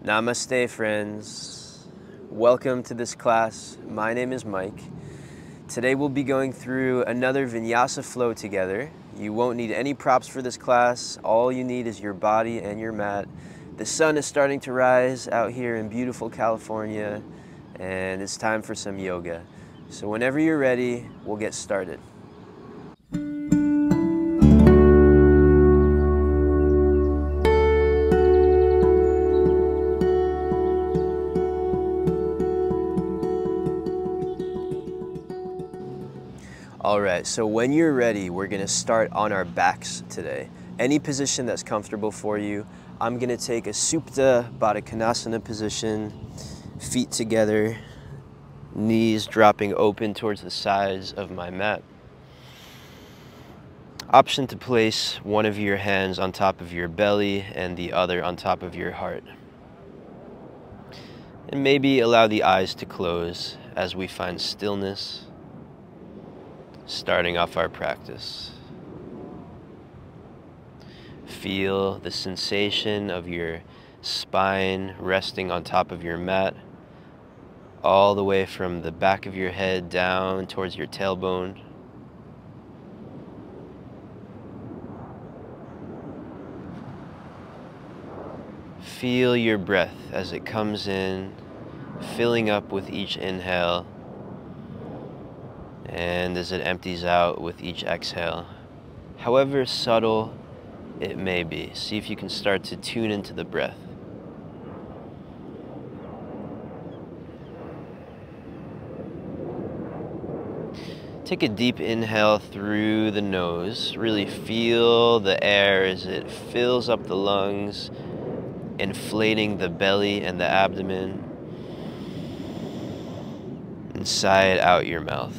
Namaste, friends. Welcome to this class. My name is Mike. Today we'll be going through another vinyasa flow together. You won't need any props for this class. All you need is your body and your mat. The sun is starting to rise out here in beautiful California, and it's time for some yoga. So whenever you're ready, we'll get started. Alright, so when you're ready, we're going to start on our backs today. Any position that's comfortable for you. I'm going to take a Supta Baddha Konasana position, feet together, knees dropping open towards the sides of my mat. Option to place one of your hands on top of your belly and the other on top of your heart. And maybe allow the eyes to close as we find stillness. Starting off our practice. Feel the sensation of your spine resting on top of your mat, all the way from the back of your head down towards your tailbone. Feel your breath as it comes in, filling up with each inhale, and as it empties out with each exhale. However subtle it may be, see if you can start to tune into the breath. Take a deep inhale through the nose. Really feel the air as it fills up the lungs, inflating the belly and the abdomen. And sigh it out your mouth.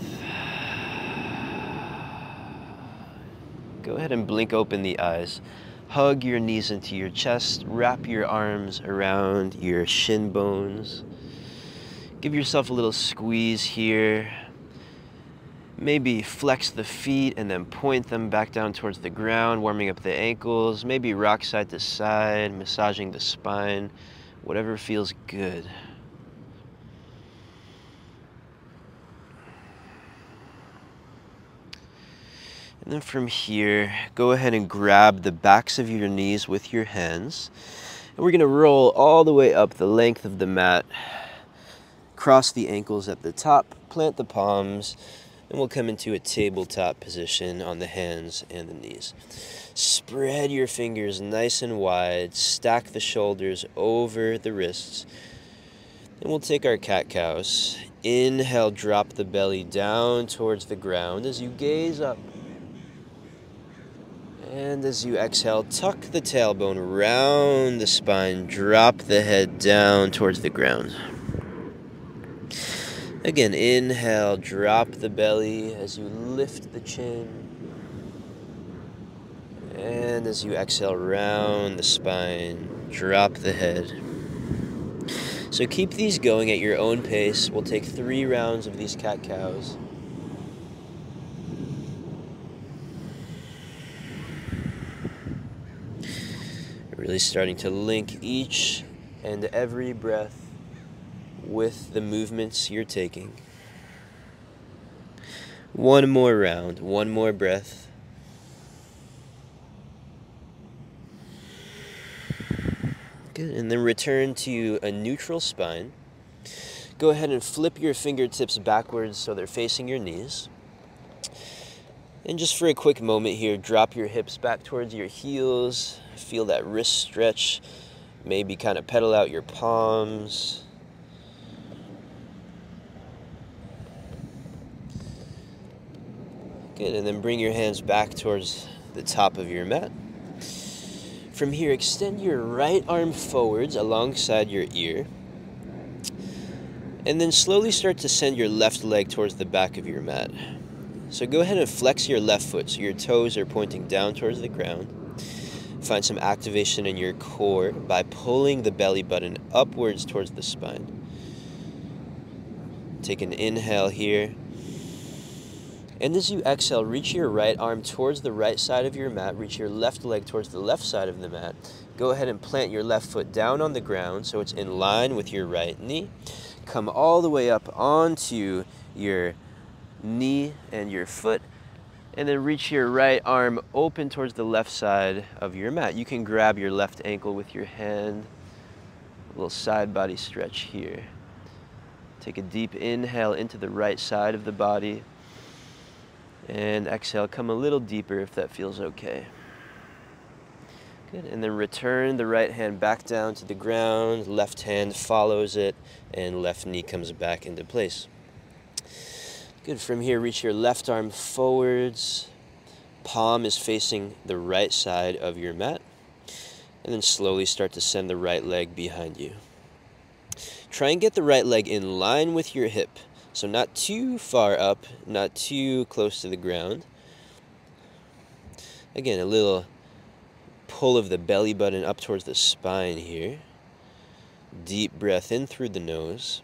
Go ahead and blink open the eyes. Hug your knees into your chest. Wrap your arms around your shin bones. Give yourself a little squeeze here. Maybe flex the feet and then point them back down towards the ground, warming up the ankles. Maybe rock side to side, massaging the spine. Whatever feels good. And then from here, go ahead and grab the backs of your knees with your hands. And we're going to roll all the way up the length of the mat. Cross the ankles at the top, plant the palms, and we'll come into a tabletop position on the hands and the knees. Spread your fingers nice and wide, stack the shoulders over the wrists, and we'll take our cat-cows. Inhale, drop the belly down towards the ground as you gaze up. And as you exhale, tuck the tailbone around the spine, drop the head down towards the ground. Again, inhale, drop the belly as you lift the chin. And as you exhale, round the spine, drop the head. So keep these going at your own pace. We'll take 3 rounds of these cat-cows. Really starting to link each and every breath with the movements you're taking. One more round, one more breath. Good, and then return to a neutral spine. Go ahead and flip your fingertips backwards so they're facing your knees. And just for a quick moment here, drop your hips back towards your heels. Feel that wrist stretch. Maybe kind of pedal out your palms. Good, and then bring your hands back towards the top of your mat. From here, extend your right arm forwards alongside your ear. And then slowly start to send your left leg towards the back of your mat. So go ahead and flex your left foot so your toes are pointing down towards the ground. Find some activation in your core by pulling the belly button upwards towards the spine. Take an inhale here. And as you exhale, reach your right arm towards the right side of your mat, reach your left leg towards the left side of the mat. Go ahead and plant your left foot down on the ground so it's in line with your right knee. Come all the way up onto your knee and your foot, and then reach your right arm open towards the left side of your mat. You can grab your left ankle with your hand. A little side body stretch here. Take a deep inhale into the right side of the body. And exhale, come a little deeper if that feels okay. Good, and then return the right hand back down to the ground, left hand follows it, and left knee comes back into place. Good, from here, reach your left arm forwards, palm is facing the right side of your mat, and then slowly start to send the right leg behind you. Try and get the right leg in line with your hip, so not too far up, not too close to the ground. Again, a little pull of the belly button up towards the spine here. Deep breath in through the nose.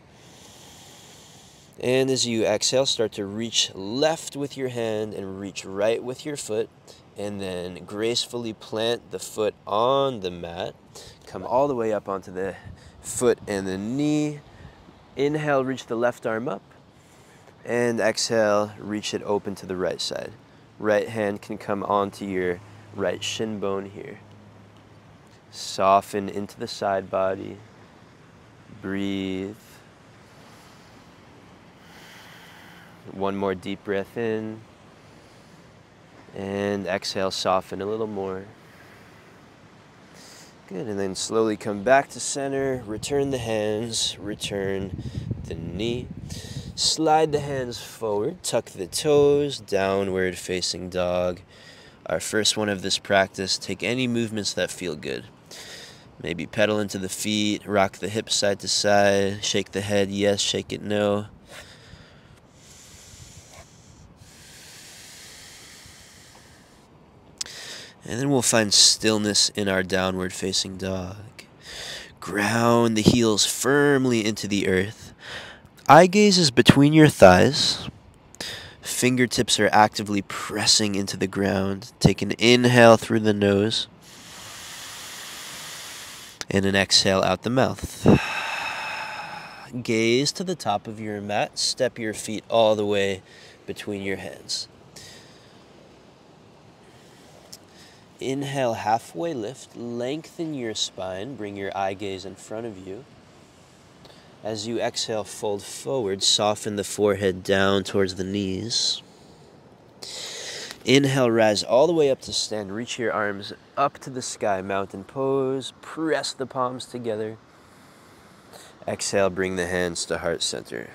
And as you exhale, start to reach left with your hand and reach right with your foot. And then gracefully plant the foot on the mat. Come all the way up onto the foot and the knee. Inhale, reach the left arm up. And exhale, reach it open to the right side. Right hand can come onto your right shin bone here. Soften into the side body. Breathe. One more deep breath in. And exhale, soften a little more. Good, and then slowly come back to center. Return the hands, return the knee. Slide the hands forward, tuck the toes, downward facing dog. Our first one of this practice, take any movements that feel good. Maybe pedal into the feet, rock the hips side to side, shake the head, yes, shake it, no. And then we'll find stillness in our downward facing dog. Ground the heels firmly into the earth. Eye gaze is between your thighs. Fingertips are actively pressing into the ground. Take an inhale through the nose. And an exhale out the mouth. Gaze to the top of your mat. Step your feet all the way between your hands. Inhale, halfway lift. Lengthen your spine. Bring your eye gaze in front of you. As you exhale, fold forward, soften the forehead down towards the knees. Inhale, rise all the way up to stand. Reach your arms up to the sky, mountain pose. Press the palms together. Exhale, bring the hands to heart center.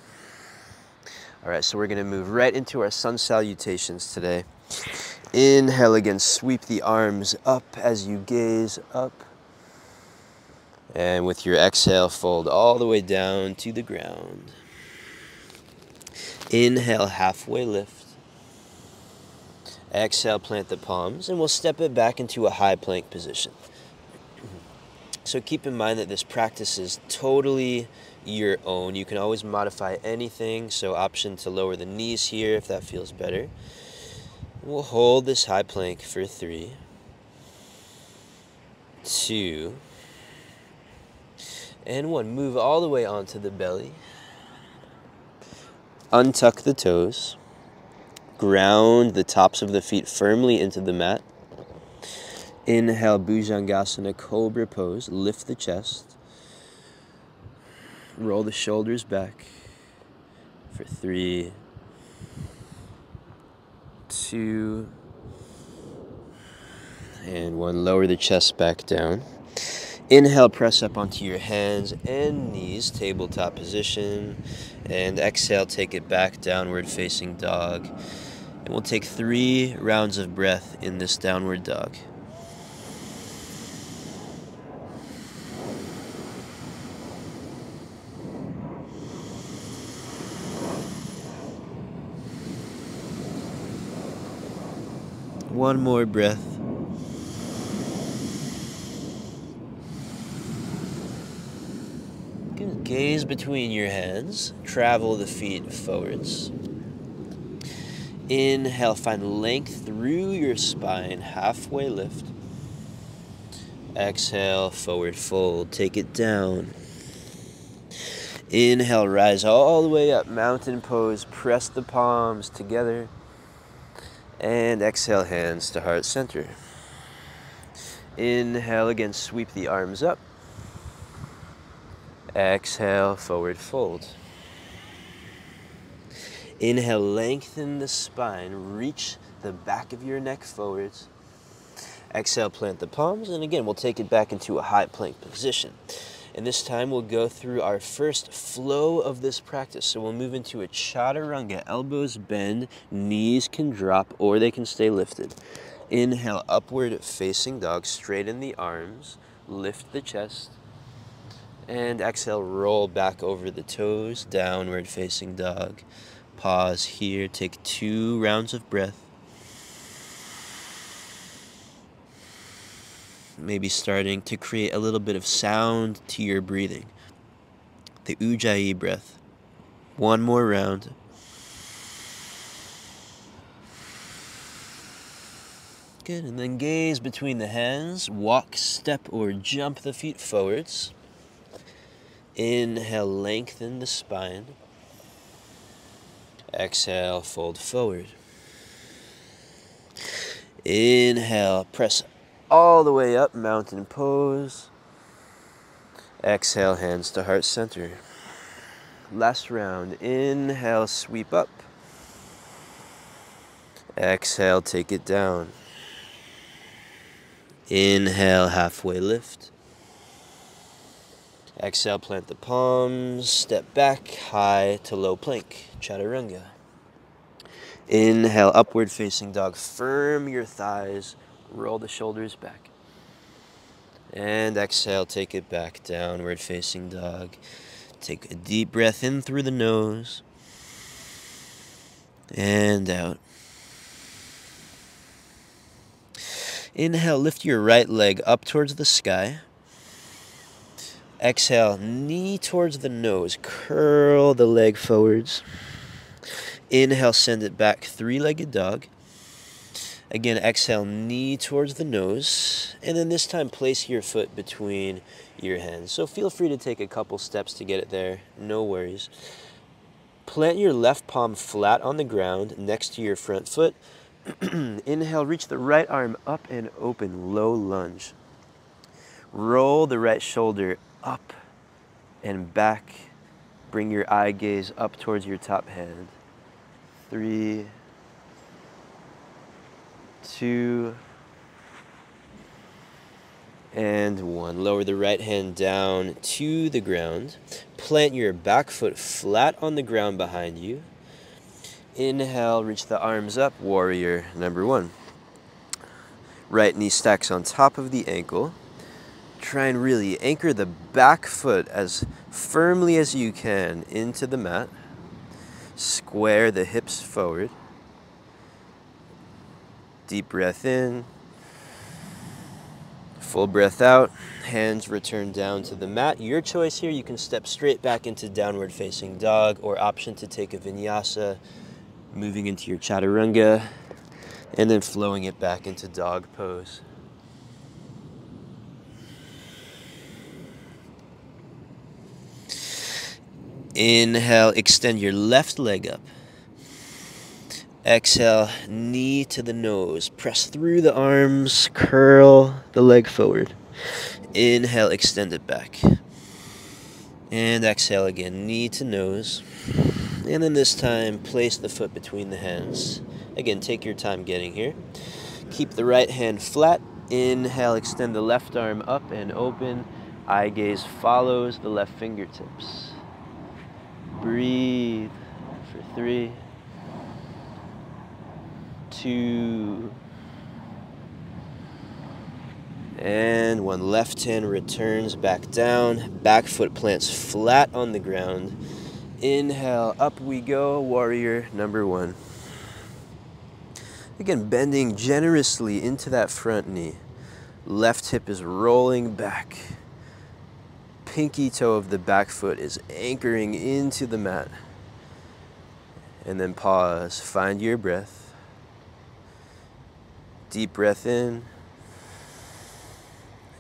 All right, so we're going to move right into our sun salutations today. Inhale again, sweep the arms up as you gaze up. And with your exhale, fold all the way down to the ground. Inhale, halfway lift. Exhale, plant the palms, and we'll step it back into a high plank position. So keep in mind that this practice is totally your own. You can always modify anything, so option to lower the knees here if that feels better. We'll hold this high plank for 3, 2, and 1. Move all the way onto the belly. Untuck the toes. Ground the tops of the feet firmly into the mat. Inhale, Bhujangasana, Cobra pose. Lift the chest. Roll the shoulders back for 3, 2, and 1. Lower the chest back down. Inhale, press up onto your hands and knees, tabletop position. And exhale, take it back, downward facing dog. And we'll take 3 rounds of breath in this downward dog. One more breath. Gaze between your hands, travel the feet forwards. Inhale, find length through your spine, halfway lift. Exhale, forward fold, take it down. Inhale, rise all the way up, mountain pose, press the palms together. And exhale, hands to heart center. Inhale again, sweep the arms up. Exhale, forward fold. Inhale, lengthen the spine, reach the back of your neck forwards. Exhale, plant the palms, and again, we'll take it back into a high plank position. And this time we'll go through our first flow of this practice. So we'll move into a chaturanga. Elbows bend, knees can drop or they can stay lifted. Inhale, upward facing dog, straighten the arms, lift the chest. And exhale, roll back over the toes, downward facing dog. Pause here, take 2 rounds of breath. Maybe starting to create a little bit of sound to your breathing. The Ujjayi breath. 1 more round. Good, and then gaze between the hands. Walk, step, or jump the feet forwards. Inhale, lengthen the spine. Exhale, fold forward. Inhale, press all the way up, mountain pose. Exhale, hands to heart center. Last round. Inhale, sweep up. Exhale, take it down. Inhale, halfway lift. Exhale, plant the palms, step back, high to low plank, chaturanga. Inhale, upward facing dog, firm your thighs, roll the shoulders back. And exhale, take it back, downward facing dog. Take a deep breath in through the nose and out. Inhale, lift your right leg up towards the sky. Exhale, knee towards the nose, curl the leg forwards. Inhale, send it back, 3-legged dog. Again, exhale, knee towards the nose. And then this time, place your foot between your hands. So feel free to take a couple steps to get it there, no worries. Plant your left palm flat on the ground next to your front foot. Inhale, reach the right arm up and open, low lunge. Roll the right shoulder up and back. Bring your eye gaze up towards your top hand. 3, 2, and 1. Lower the right hand down to the ground. Plant your back foot flat on the ground behind you. Inhale, reach the arms up, warrior number 1. Right knee stacks on top of the ankle. Try and really anchor the back foot as firmly as you can into the mat. Square the hips forward. Deep breath in. Full breath out. Hands return down to the mat. Your choice here, you can step straight back into downward facing dog, or option to take a vinyasa, moving into your chaturanga, and then flowing it back into dog pose. Inhale, extend your left leg up. Exhale, knee to the nose. Press through the arms, curl the leg forward. Inhale, extend it back. And exhale again, knee to nose. And then this time, place the foot between the hands. Again, take your time getting here. Keep the right hand flat. Inhale, extend the left arm up and open. Eye gaze follows the left fingertips. Breathe for 3, 2, and 1. Left hand returns back down. Back foot plants flat on the ground. Inhale, up we go, warrior number 1. Again, bending generously into that front knee. Left hip is rolling back. Pinky toe of the back foot is anchoring into the mat. And then pause, find your breath. Deep breath in.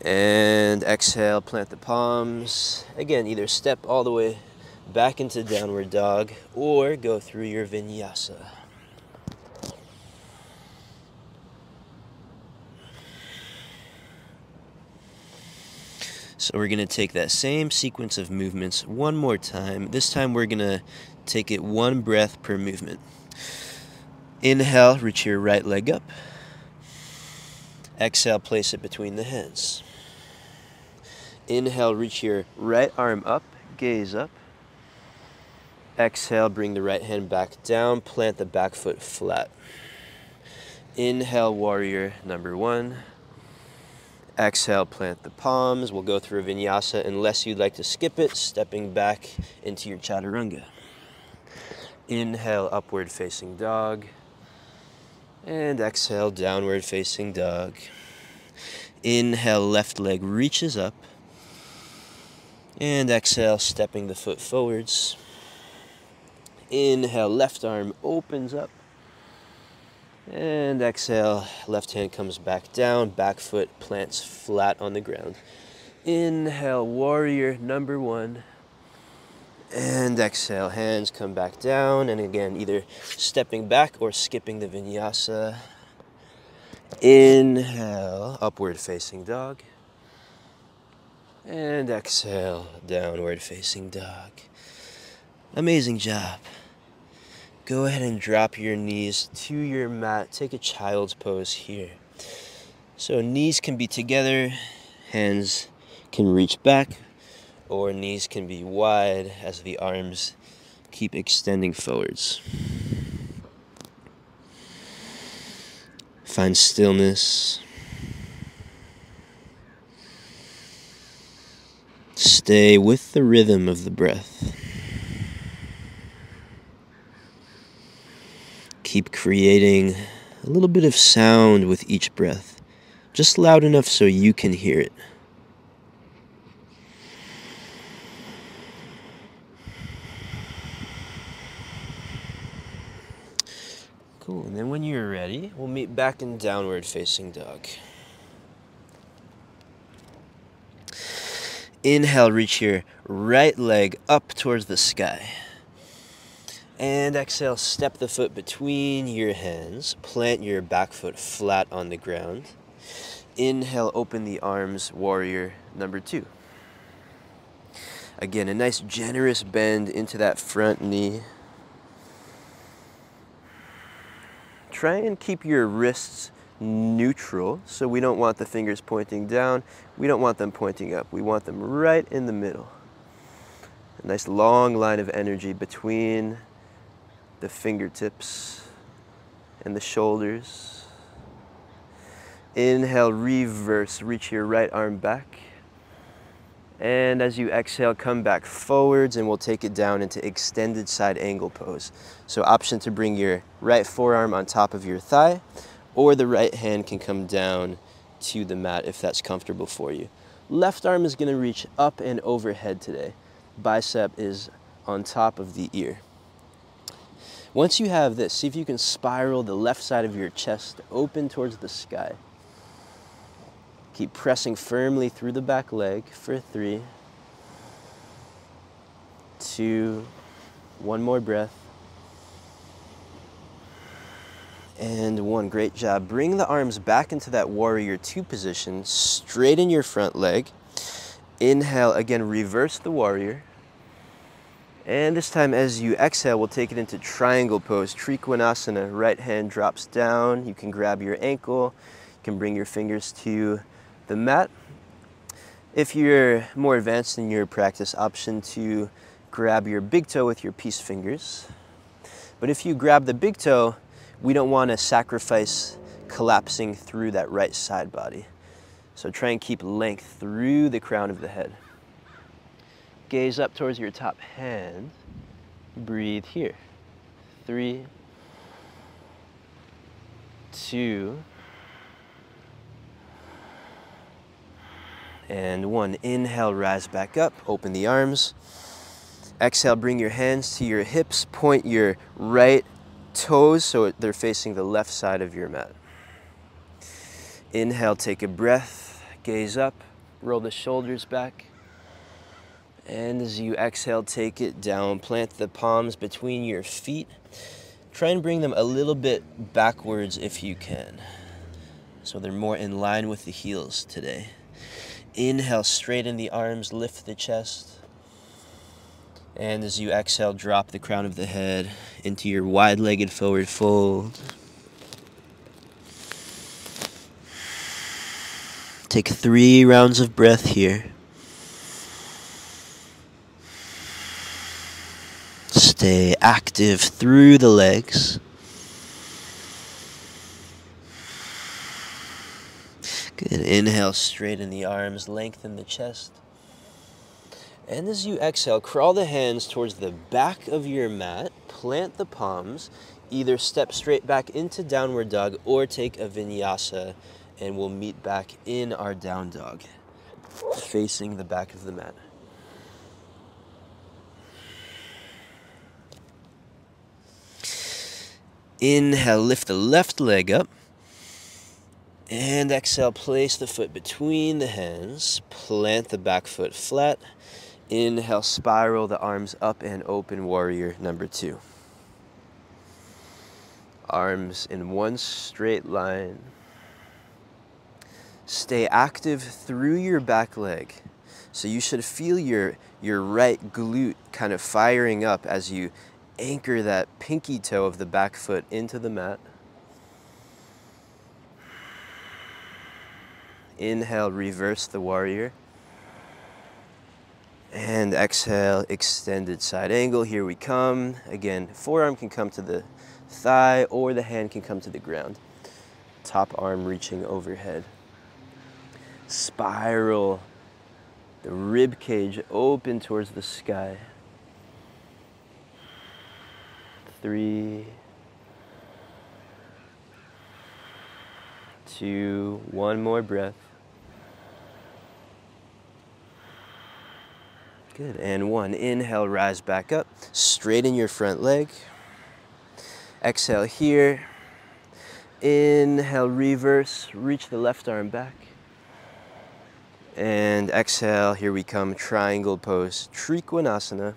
And exhale, plant the palms. Again, either step all the way back into downward dog or go through your vinyasa. So we're going to take that same sequence of movements one more time. This time we're going to take it one breath per movement. Inhale, reach your right leg up. Exhale, place it between the hands. Inhale, reach your right arm up, gaze up. Exhale, bring the right hand back down, plant the back foot flat. Inhale, warrior number one. Exhale, plant the palms. We'll go through a vinyasa unless you'd like to skip it, stepping back into your chaturanga. Inhale, upward facing dog. And exhale, downward facing dog. Inhale, left leg reaches up. And exhale, stepping the foot forwards. Inhale, left arm opens up. And exhale, left hand comes back down, back foot plants flat on the ground. Inhale, warrior number one. And exhale, hands come back down. And again, either stepping back or skipping the vinyasa. Inhale, upward facing dog. And exhale, downward facing dog. Amazing job. Go ahead and drop your knees to your mat. Take a child's pose here. So knees can be together, hands can reach back, or knees can be wide as the arms keep extending forwards. Find stillness. Stay with the rhythm of the breath. Keep creating a little bit of sound with each breath, just loud enough so you can hear it. Cool, and then when you're ready, we'll meet back in downward facing dog. Inhale, reach your right leg up towards the sky. And exhale, step the foot between your hands. Plant your back foot flat on the ground. Inhale, open the arms, warrior number two. Again, a nice generous bend into that front knee. Try and keep your wrists neutral, so we don't want the fingers pointing down. We don't want them pointing up. We want them right in the middle. A nice long line of energy between the fingertips and the shoulders. Inhale, reverse, reach your right arm back. And as you exhale, come back forwards, and we'll take it down into extended side angle pose. So option to bring your right forearm on top of your thigh, or the right hand can come down to the mat if that's comfortable for you. Left arm is going to reach up and overhead today. Bicep is on top of the ear. Once you have this, see if you can spiral the left side of your chest open towards the sky. Keep pressing firmly through the back leg for 3, 2, one more breath, and 1. Great job. Bring the arms back into that warrior 2 position, straighten your front leg. Inhale, again, reverse the warrior. And this time as you exhale, we'll take it into triangle pose, Trikonasana. Right hand drops down. You can grab your ankle. You can bring your fingers to the mat. If you're more advanced in your practice, option to grab your big toe with your peace fingers. But if you grab the big toe, we don't want to sacrifice collapsing through that right side body. So try and keep length through the crown of the head. Gaze up towards your top hand. Breathe here. 3, 2, and 1. Inhale, rise back up, open the arms. Exhale, bring your hands to your hips, point your right toes so they're facing the left side of your mat. Inhale, take a breath, gaze up, roll the shoulders back. And as you exhale, take it down, plant the palms between your feet. Try and bring them a little bit backwards if you can, so they're more in line with the heels today. Inhale, straighten the arms, lift the chest. And as you exhale, drop the crown of the head into your wide-legged forward fold. Take 3 rounds of breath here. Stay active through the legs. Good. Inhale, straighten the arms, lengthen the chest. And as you exhale, crawl the hands towards the back of your mat, plant the palms, either step straight back into downward dog or take a vinyasa, and we'll meet back in our down dog, facing the back of the mat. Inhale, lift the left leg up. And exhale, place the foot between the hands, plant the back foot flat. Inhale, spiral the arms up and open, warrior number 2. Arms in one straight line. Stay active through your back leg. So you should feel your right glute kind of firing up as you anchor that pinky toe of the back foot into the mat. Inhale, reverse the warrior. And exhale, extended side angle. Here we come. Again, forearm can come to the thigh or the hand can come to the ground. Top arm reaching overhead. Spiral the rib cage open towards the sky. 3, 2, one more breath. Good, and 1. Inhale, rise back up. Straighten your front leg. Exhale here. Inhale, reverse. Reach the left arm back. And exhale, here we come, triangle pose, Trikonasana.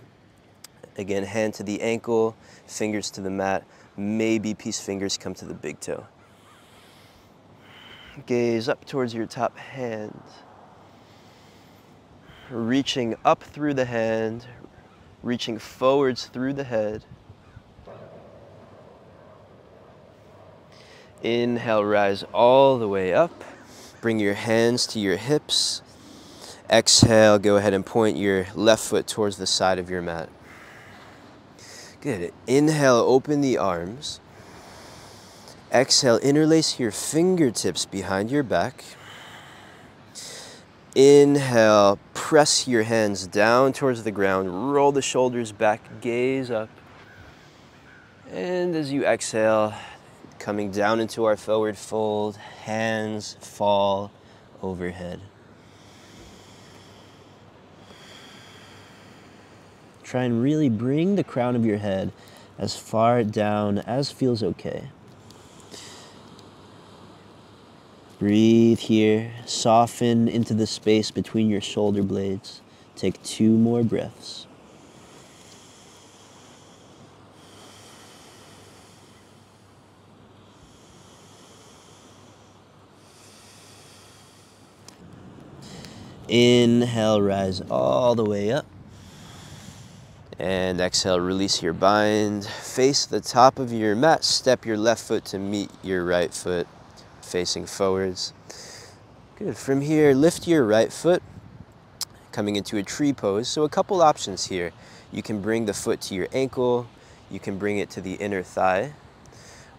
Again, hand to the ankle, fingers to the mat. Maybe peace fingers come to the big toe. Gaze up towards your top hand. Reaching up through the hand, reaching forwards through the head. Inhale, rise all the way up. Bring your hands to your hips. Exhale, go ahead and point your left foot towards the side of your mat. Good. Inhale, open the arms. Exhale, interlace your fingertips behind your back. Inhale, press your hands down towards the ground. Roll the shoulders back, gaze up. And as you exhale, coming down into our forward fold, hands fall overhead. Try and really bring the crown of your head as far down as feels okay. Breathe here, soften into the space between your shoulder blades. Take 2 more breaths. Inhale, rise all the way up. And exhale, release your bind. Face the top of your mat. Step your left foot to meet your right foot, facing forwards. Good. From here, lift your right foot, coming into a tree pose. So a couple options here. You can bring the foot to your ankle. You can bring it to the inner thigh.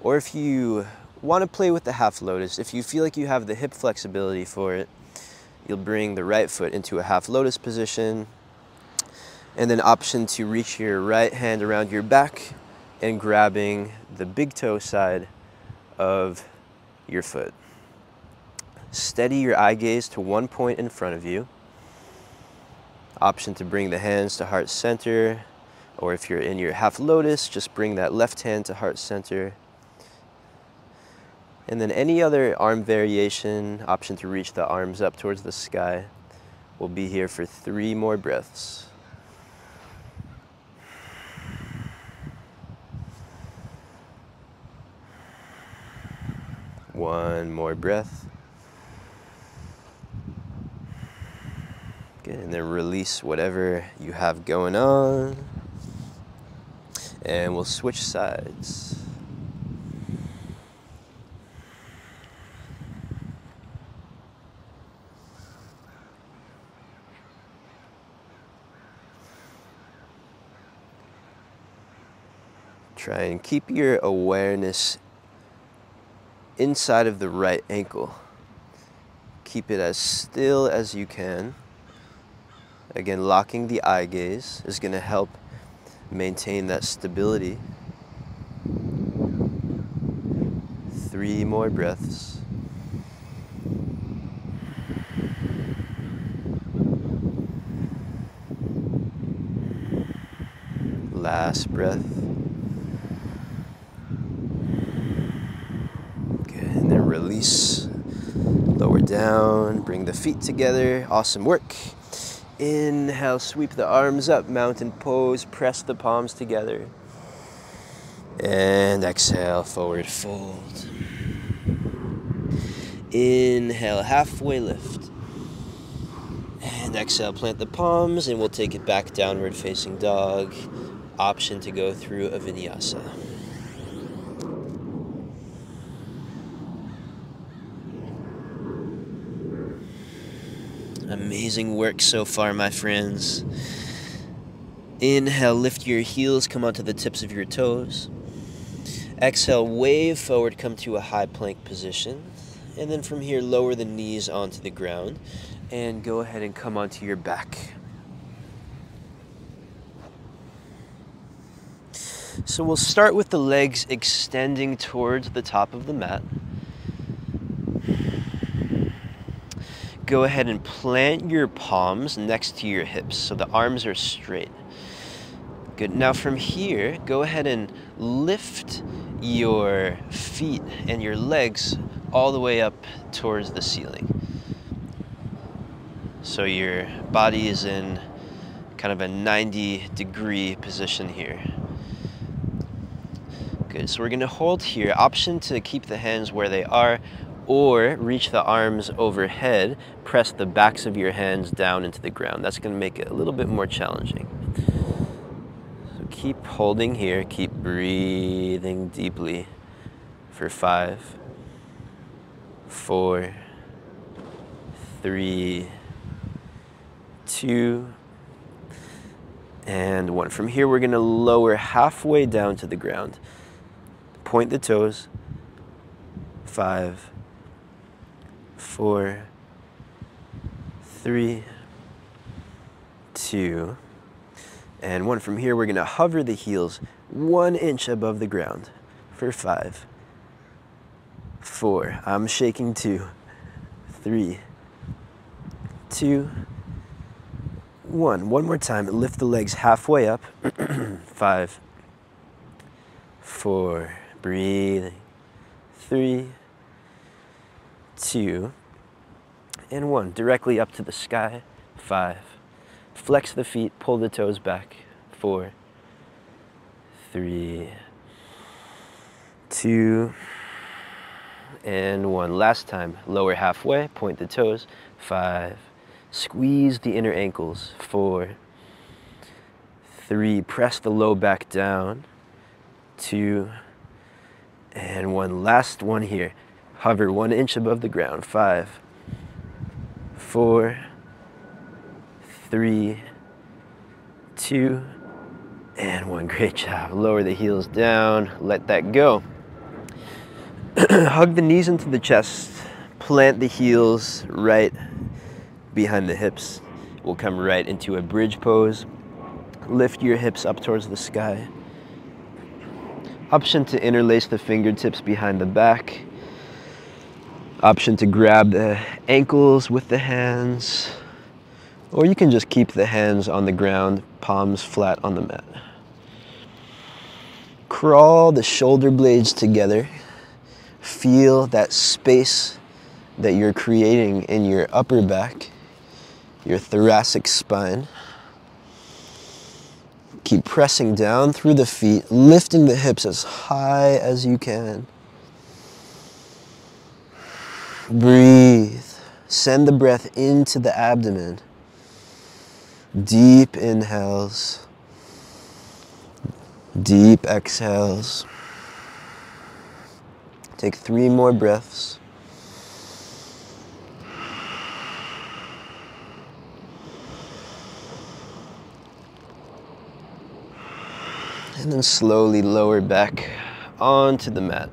Or if you want to play with the half lotus, if you feel like you have the hip flexibility for it, you'll bring the right foot into a half lotus position. And then option to reach your right hand around your back and grabbing the big toe side of your foot. Steady your eye gaze to one point in front of you. Option to bring the hands to heart center, or if you're in your half lotus, just bring that left hand to heart center. And then any other arm variation, option to reach the arms up towards the sky. We'll be here for 3 more breaths. One more breath. Good, and then release whatever you have going on. And we'll switch sides. Try and keep your awareness inside of the right ankle. Keep it as still as you can. Again, locking the eye gaze is going to help maintain that stability. 3 more breaths. Last breath. Good, and then release. Lower down, bring the feet together. Awesome work. Inhale, sweep the arms up, mountain pose, press the palms together. And exhale, forward fold. Inhale, halfway lift. And exhale, plant the palms, and we'll take it back downward facing dog. Option to go through a vinyasa. Amazing work so far, my friends. Inhale, lift your heels, come onto the tips of your toes. Exhale, wave forward, come to a high plank position. And then from here, lower the knees onto the ground and go ahead and come onto your back. So we'll start with the legs extending towards the top of the mat. Go ahead and plant your palms next to your hips so the arms are straight. Good. Now from here, go ahead and lift your feet and your legs all the way up towards the ceiling. So your body is in kind of a 90-degree position here. Good. So we're going to hold here. Option to keep the hands where they are, or reach the arms overhead, press the backs of your hands down into the ground. That's going to make it a little bit more challenging. So keep holding here, keep breathing deeply for 5, 4, 3, 2, and 1. From here, we're going to lower halfway down to the ground. Point the toes. 5, 4, 3, 2, and 1. From here, we're going to hover the heels 1 inch above the ground for 5, 4, I'm shaking 2, 3, 2, 1. One more time. Lift the legs halfway up. 5, 4, breathing. 3, 2, and 1. Directly up to the sky. 5. Flex the feet, pull the toes back. 4, 3, 2, and 1. Last time. Lower halfway, point the toes. 5. Squeeze the inner ankles. 4, 3. Press the low back down. 2, and 1. Last one here. Hover 1 inch above the ground. 5, 4, 3, 2, and 1. Great job. Lower the heels down. Let that go. Hug the knees into the chest. Plant the heels right behind the hips. We'll come right into a bridge pose. Lift your hips up towards the sky. Option to interlace the fingertips behind the back. Option to grab the ankles with the hands, Or you can just keep the hands on the ground, palms flat on the mat. Crawl the shoulder blades together. Feel that space that you're creating in your upper back, your thoracic spine. Keep pressing down through the feet, lifting the hips as high as you can. Breathe. Send the breath into the abdomen. Deep inhales. Deep exhales. Take 3 more breaths. And then slowly lower back onto the mat.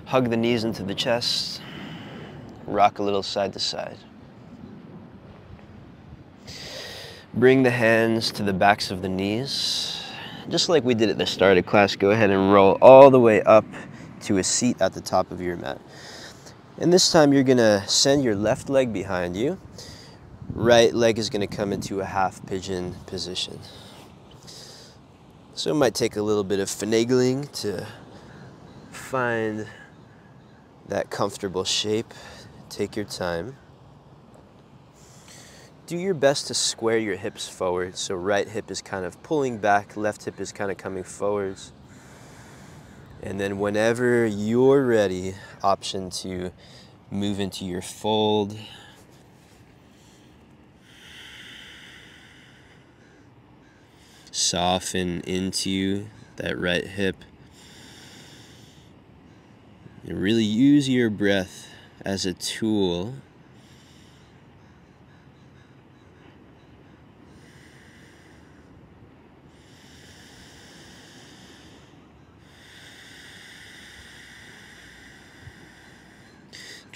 Hug the knees into the chest. Rock a little side to side. Bring the hands to the backs of the knees. Just like we did at the start of class, go ahead and roll all the way up to a seat at the top of your mat. And this time you're gonna send your left leg behind you. Right leg is gonna come into a half pigeon position. So it might take a little bit of finagling to find that comfortable shape. Take your time. Do your best to square your hips forward. So right hip is kind of pulling back, left hip is kind of coming forwards. And then whenever you're ready, option to move into your fold. Soften into that right hip. And really use your breath as a tool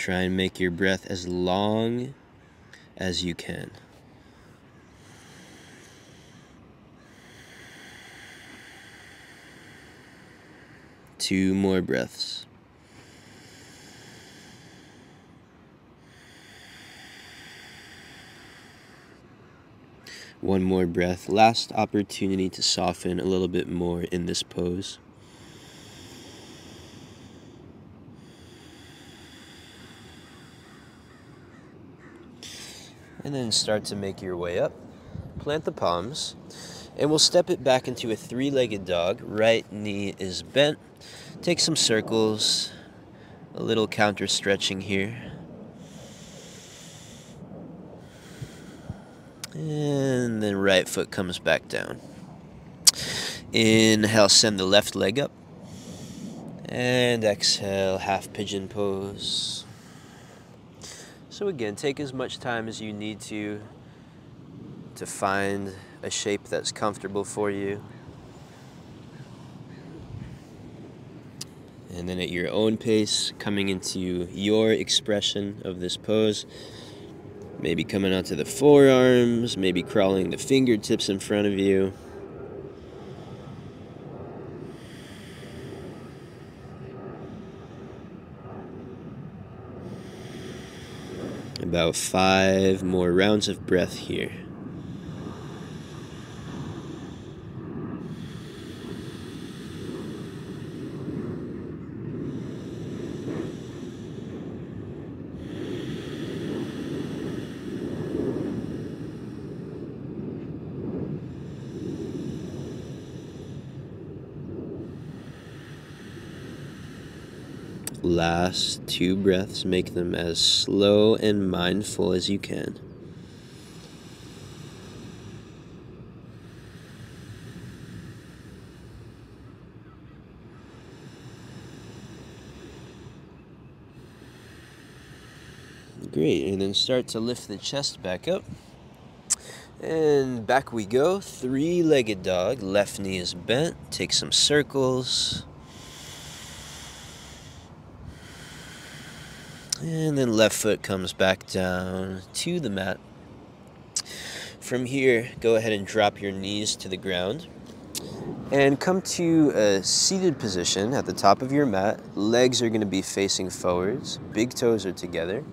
try and make your breath as long as you can. Two more breaths. One more breath. Last opportunity to soften a little bit more in this pose. And then start to make your way up. Plant the palms. And we'll step it back into a 3-legged dog. Right knee is bent. Take some circles. A little counter stretching here. And then right foot comes back down. Inhale, send the left leg up. And exhale, half pigeon pose. So again, take as much time as you need to find a shape that's comfortable for you. And then at your own pace, coming into your expression of this pose. Maybe coming onto the forearms, maybe crawling the fingertips in front of you. About 5 more rounds of breath here. Last 2 breaths, make them as slow and mindful as you can. Great, and then start to lift the chest back up. And back we go, 3-legged dog, left knee is bent, take some circles. And then left foot comes back down to the mat. From here, go ahead and drop your knees to the ground. And come to a seated position at the top of your mat. Legs are going to be facing forwards. Big toes are together.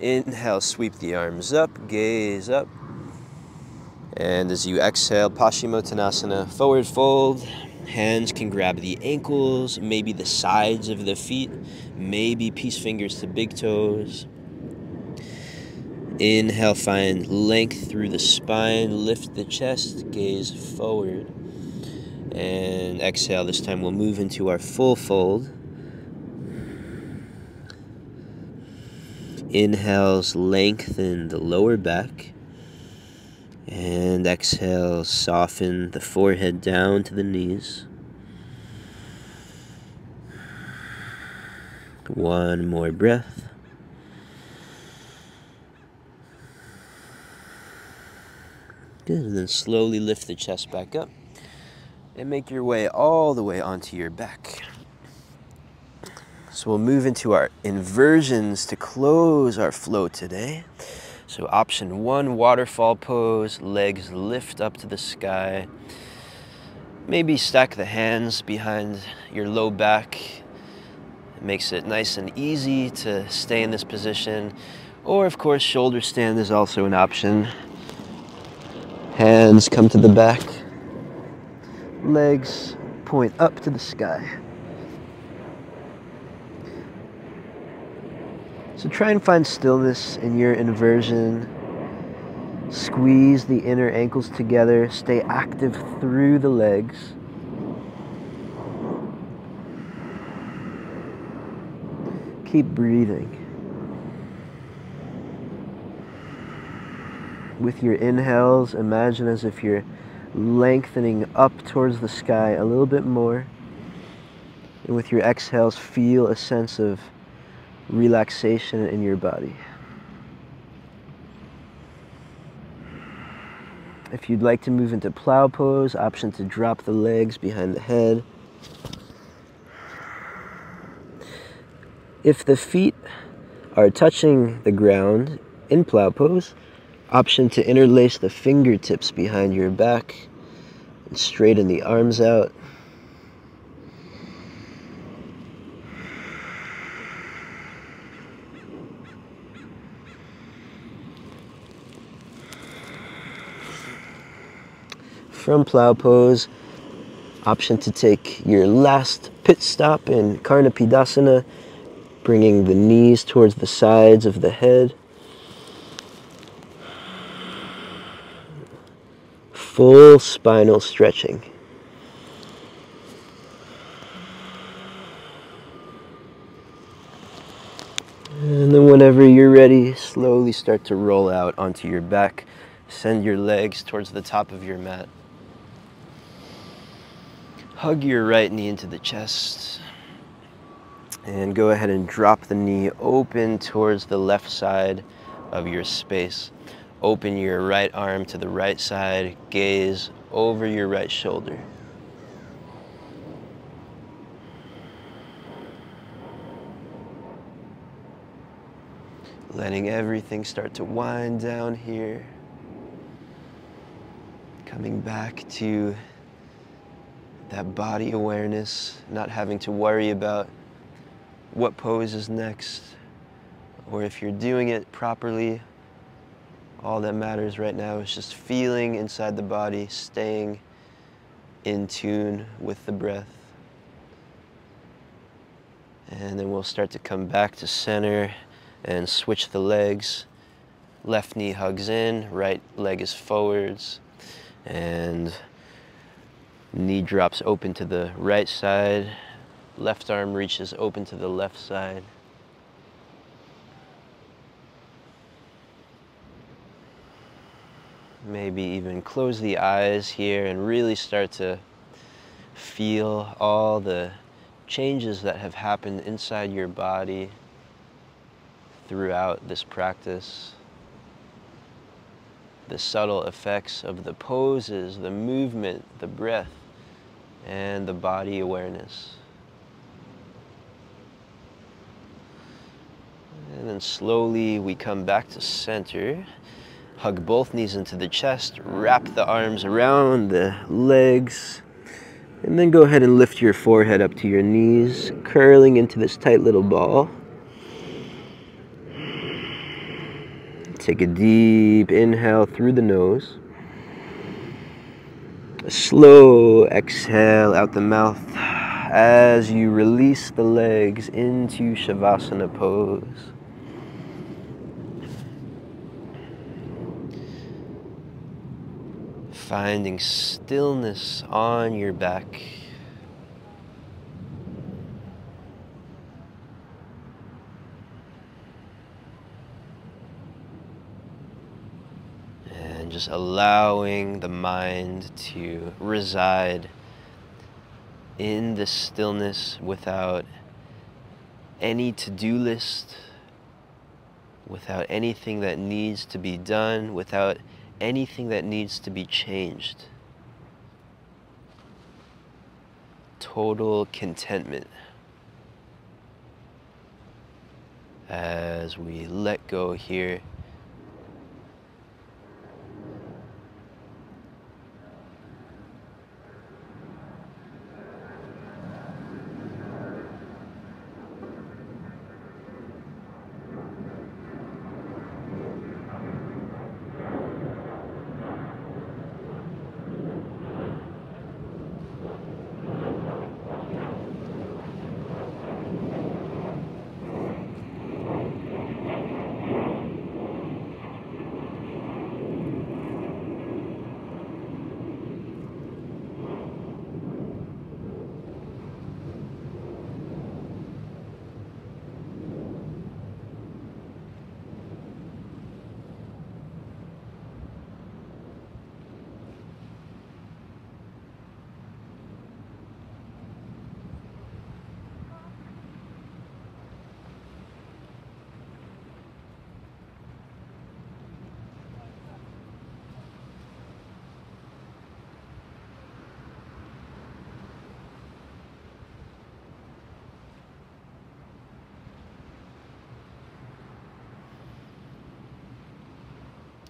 Inhale, sweep the arms up, gaze up. And as you exhale, Paschimottanasana, forward fold. Hands can grab the ankles, maybe the sides of the feet, maybe peace fingers to big toes. Inhale, find length through the spine, lift the chest, gaze forward. And exhale, this time we'll move into our full fold. Inhales, lengthen the lower back. And exhale, soften the forehead down to the knees. One more breath. Good, and then slowly lift the chest back up and make your way all the way onto your back. So we'll move into our inversions to close our flow today. So option 1, waterfall pose, legs lift up to the sky. Maybe stack the hands behind your low back. It makes it nice and easy to stay in this position. Or of course, shoulder stand is also an option. Hands come to the back. Legs point up to the sky. So try and find stillness in your inversion. Squeeze the inner ankles together. Stay active through the legs. Keep breathing. With your inhales, imagine as if you're lengthening up towards the sky a little bit more. And with your exhales, feel a sense of relaxation in your body. If you'd like to move into plow pose, option to drop the legs behind the head. If the feet are touching the ground in plow pose, option to interlace the fingertips behind your back and straighten the arms out. From plow pose, option to take your last pit stop in Karnapidasana, bringing the knees towards the sides of the head. Full spinal stretching. And then whenever you're ready, slowly start to roll out onto your back. Send your legs towards the top of your mat. Hug your right knee into the chest. And go ahead and drop the knee open towards the left side of your space. Open your right arm to the right side. Gaze over your right shoulder. Letting everything start to wind down here. Coming back to that body awareness, not having to worry about what pose is next, or if you're doing it properly. All that matters right now is just feeling inside the body, staying in tune with the breath. And then we'll start to come back to center and switch the legs. Left knee hugs in, right leg is forwards, and knee drops open to the right side. Left arm reaches open to the left side. Maybe even close the eyes here and really start to feel all the changes that have happened inside your body throughout this practice. The subtle effects of the poses, the movement, the breath, and the body awareness. And then slowly we come back to center. Hug both knees into the chest, wrap the arms around the legs, and then go ahead and lift your forehead up to your knees, curling into this tight little ball. Take a deep inhale through the nose. A slow exhale out the mouth as you release the legs into shavasana pose. Finding stillness on your back. And just allowing the mind to reside in the stillness without any to-do list, without anything that needs to be done, without anything that needs to be changed. Total contentment as we let go here.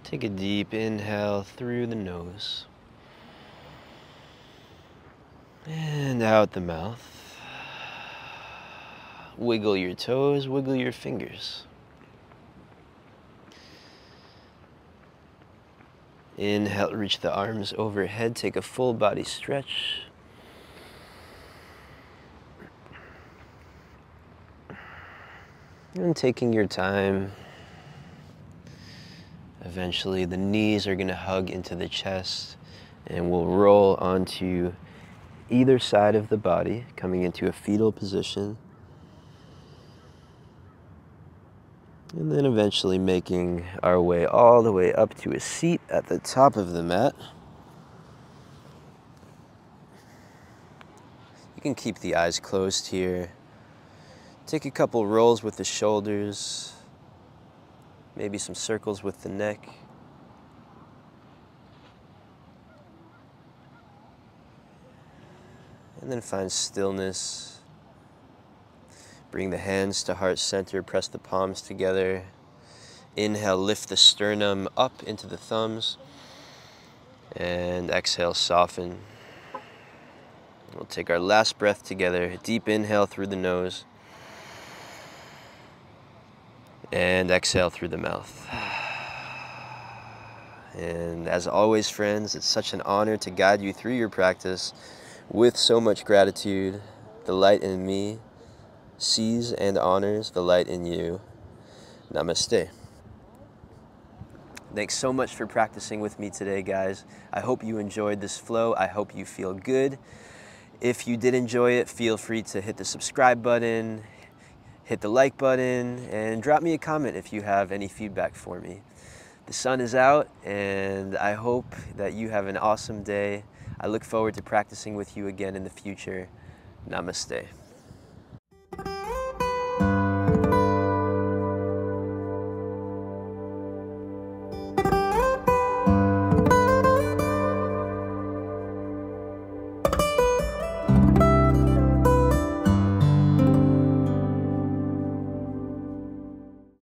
Take a deep inhale through the nose and out the mouth. Wiggle your toes, wiggle your fingers. Inhale, reach the arms overhead, take a full body stretch. And taking your time, eventually the knees are going to hug into the chest and we'll roll onto either side of the body, coming into a fetal position. And then eventually making our way all the way up to a seat at the top of the mat. You can keep the eyes closed here. Take a couple rolls with the shoulders, maybe some circles with the neck. And then find stillness. Bring the hands to heart center, press the palms together. Inhale, lift the sternum up into the thumbs. And exhale, soften. We'll take our last breath together. A deep inhale through the nose. And exhale through the mouth. And as always, friends, it's such an honor to guide you through your practice with so much gratitude. The light in me sees and honors the light in you. Namaste. Thanks so much for practicing with me today, guys. I hope you enjoyed this flow. I hope you feel good. If you did enjoy it, feel free to hit the subscribe button, hit the like button, and drop me a comment if you have any feedback for me. The sun is out, and I hope that you have an awesome day. I look forward to practicing with you again in the future. Namaste.